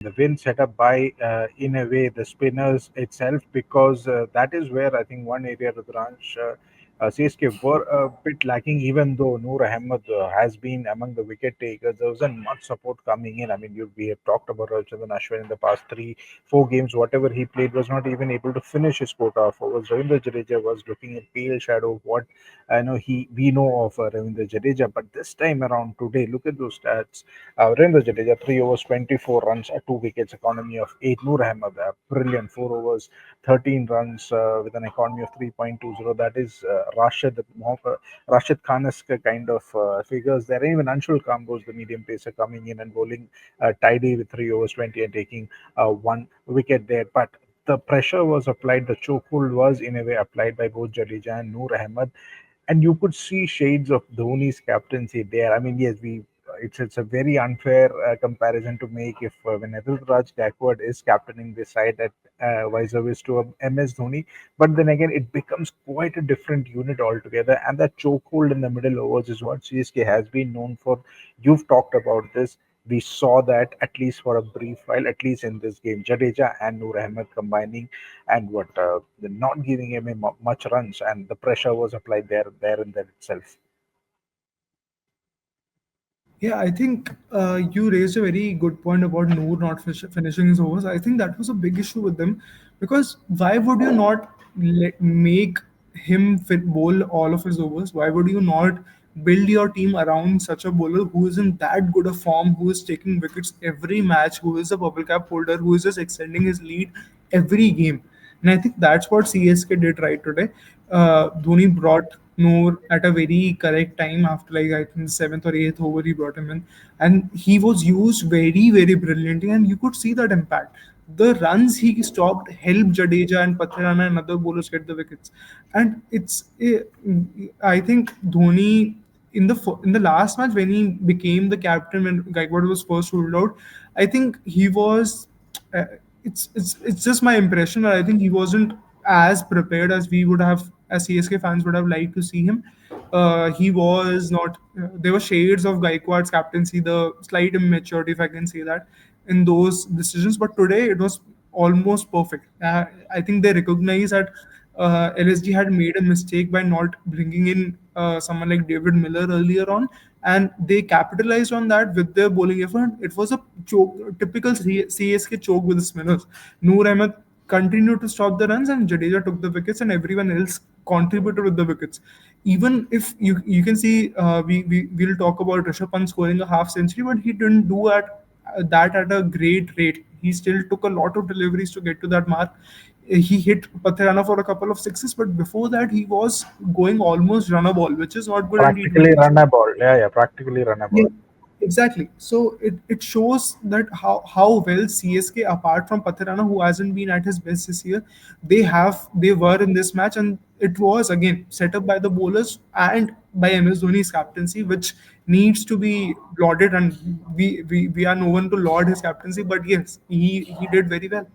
the win set up by, in a way, the spinners itself, because that is where I think one area Rudransh, CSK were a bit lacking, even though Noor Ahmed has been among the wicket takers. There wasn't much support coming in. I mean, we have talked about Ravichandran Ashwin in the past 4 games. Whatever he played was not even able to finish his quota of overs. Ravindra Jadeja was looking a pale shadow of what I know we know of Ravindra Jadeja. But this time around today, look at those stats. Ravindra Jadeja, 3 overs, 24 runs, 2 wickets, economy of 8. Noor Ahmed, brilliant, 4 overs, 13 runs with an economy of 3.20. That is Rashid Khan's kind of figures there. Even Anshul Kamboj, the medium pacer, coming in and bowling tidy with 3 overs, 20 and taking 1 wicket there. But the pressure was applied, the chokehold was in a way applied by both Jadeja and Noor Ahmed, and you could see shades of Dhoni's captaincy there. I mean, yes, we it's a very unfair comparison to make if when Raj Gaikwad is captaining this side at vice versa to MS Dhoni, but then again it becomes quite a different unit altogether, and that chokehold in the middle overs is what CSK has been known for. You've talked about this. We saw that at least for a brief while, at least in this game, Jadeja and Noor Ahmed combining and not giving him much runs, and the pressure was applied there and there itself. Yeah, I think you raised a very good point about Noor not finishing his overs. I think that was a big issue with them because why would you not make him bowl all of his overs? Why would you not build your team around such a bowler who is in that good a form, who is taking wickets every match, who is a purple cap holder, who is just extending his lead every game? And I think that's what CSK did right today. Dhoni brought Noor at a very correct time after like I think seventh or eighth over he brought him in, and he was used very brilliantly, and you could see that impact. The runs he stopped helped Jadeja and Patharana and other bowlers get the wickets, and I think Dhoni in the last match when he became the captain when Gaikwad was first ruled out, I think he was. Uh, it's just my impression that I think he wasn't as prepared as we would have, as CSK fans would have liked to see him. He was not. There were shades of Gaikwad's captaincy, the slight immaturity, if I can say that, in those decisions. But today it was almost perfect. I think they recognize that LSG had made a mistake by not bringing in someone like David Miller earlier on, and they capitalized on that with their bowling effort. It was a choke, typical CSK choke with the spinners. Noor Ahmed continued to stop the runs, and Jadeja took the wickets, and everyone else contributed with the wickets. Even if you can see, we will talk about Rishabh Pant scoring a half century, but he didn't do that at a great rate. He still took a lot of deliveries to get to that mark. He hit Patharana for a couple of sixes, but before that, he was going almost run a ball, which is not good, and he Practically didn't. runnable. Yeah, practically Yeah, runnable. exactly. So it shows that how well CSK, apart from Patharana, who hasn't been at his best this year, they were in this match, and it was again set up by the bowlers and by MS Dhoni's captaincy, which needs to be lauded. And we are no one to laud his captaincy, but yes, he did very well.